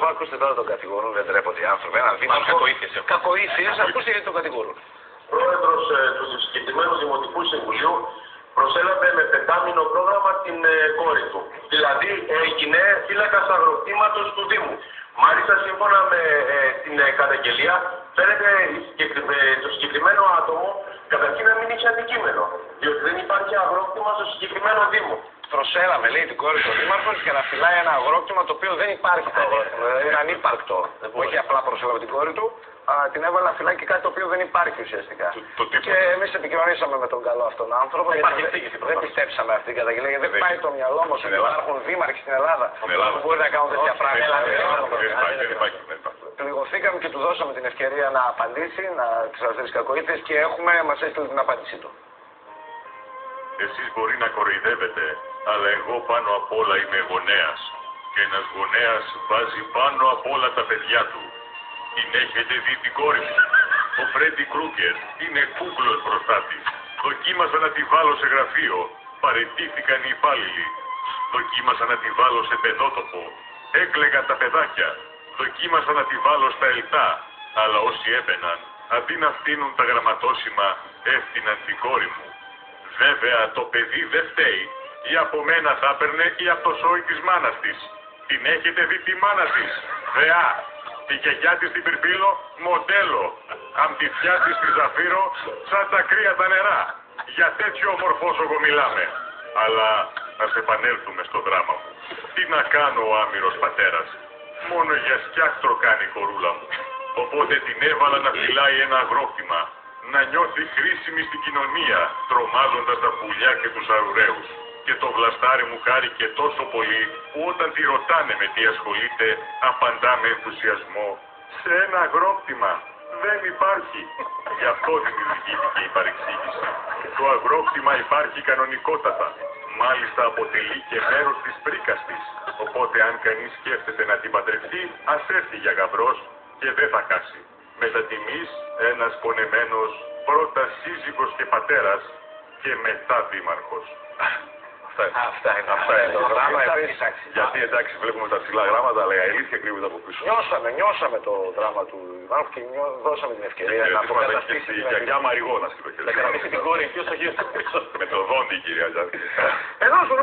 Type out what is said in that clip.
Αφού ακούστε τώρα τον κατηγορούν, δεν τρέπονται οι άνθρωποι. Έναν δήμαρχο. Κακοήθειες, ακούστε γιατί τον κατηγορούν. Πρόεδρος του συγκεκριμένου Δημοτικού Συμβουλίου προσέλαβε με πεντάμινο πρόγραμμα την κόρη του. Δηλαδή έγινε φύλακας αγροκτήματος του Δήμου. Μάλιστα, σύμφωνα με την καταγγελία, φαίνεται το συγκεκριμένο άτομο καταρχήν να μην είχε αντικείμενο. Διότι δεν υπάρχει αγρόκτημα στο συγκεκριμένο Δήμο. Προσέλαβε, λέει, την κόρη του Δήμαρχος για να φυλάει ένα αγρόκτημα το οποίο δεν υπάρχει το αγρόκτημα. Δηλαδή είναι ανύπαρκτο. Όχι απλά προσέλαβε την κόρη του, αλλά την έβαλε να φυλάει και κάτι το οποίο δεν υπάρχει ουσιαστικά. Και εμείς επικοινωνήσαμε με τον καλό αυτόν άνθρωπο. Δεν πιστέψαμε αυτή την καταγγελία. Γιατί δεν πάει το μυαλό μας ότι υπάρχουν δήμαρχοι στην Ελλάδα που μπορεί να κάνουν τέτοια πράγματα. Πληγωθήκαμε και του δώσαμε την ευκαιρία να απαντήσει, να εξαρτήσει κακοήθειες και μας έστειλε την απάντησή του. Εσείς μπορεί να κοροϊδεύετε, αλλά εγώ πάνω απ' όλα είμαι γονέας. Και ένας γονέας βάζει πάνω απ' όλα τα παιδιά του. Την έχετε δει την κόρη μου. Ο Φρέντι Κρούγκερ είναι κούκλος μπροστά της. Δοκίμασα να τη βάλω σε γραφείο. Παραιτήθηκαν οι υπάλληλοι. Δοκίμασα να τη βάλω σε παιδότοπο. Έκλαιγαν τα παιδάκια. Δοκίμασα να τη βάλω στα ελτά. Αλλά όσοι έμπαιναν, αντί να φτύνουν τα γραμματόσημα, έφτυναν την κόρη μου. Βέβαια το παιδί δεν φταίει. Ή από μένα θα έπαιρνε ή από το σόι της μάνας της. Την έχετε δει τη μάνα της? Θεά. Τη γιαγιά της στην Πυρπύλο, μοντέλο. Αμπιθιά της στη Ζαφύρο, σαν τα κρύα τα νερά. Για τέτοιο ομορφόσογο μιλάμε. Αλλά ας επανέλθουμε στο δράμα μου. Τι να κάνω ο άμυρος πατέρας? Μόνο για σκιάκτρο κάνει η κορούλα μου. Οπότε την έβαλα να φυλάει ένα αγρόκτημα. Να νιώθει χρήσιμη στην κοινωνία, τρομάζοντας τα πουλιά και τους αρουραίους. Και το βλαστάρι μου χάρηκε τόσο πολύ που όταν τη ρωτάνε με τι ασχολείται, απαντά με ενθουσιασμό: σε ένα αγρόκτημα. Δεν υπάρχει. Γι' αυτό δημιουργήθηκε η παρεξήγηση. Το αγρόκτημα υπάρχει κανονικότατα. Μάλιστα αποτελεί και μέρος της πρίκας της. Οπότε αν κανείς σκέφτεται να την παντρευτεί, ας έρθει για γαμπρός και δεν θα χάσει. Μετά τιμής ένας πονεμένος, πρώτα σύζυγος και πατέρας και μετά δήμαρχος. Αυτά είναι το δράμα. Γιατί εντάξει βλέπουμε τα ψηλά γράμματα, αλλά η αλήθεια κρύβεται από πίσω. Νιώσαμε το δράμα του Δημάρχου και δώσαμε την ευκαιρία να αποκαταστήσει την γιαγιά Μαριγόνα στην την κόρη εκεί στο γύρο. Με το δόντι, κυρία Τζάκη. Εδώ στον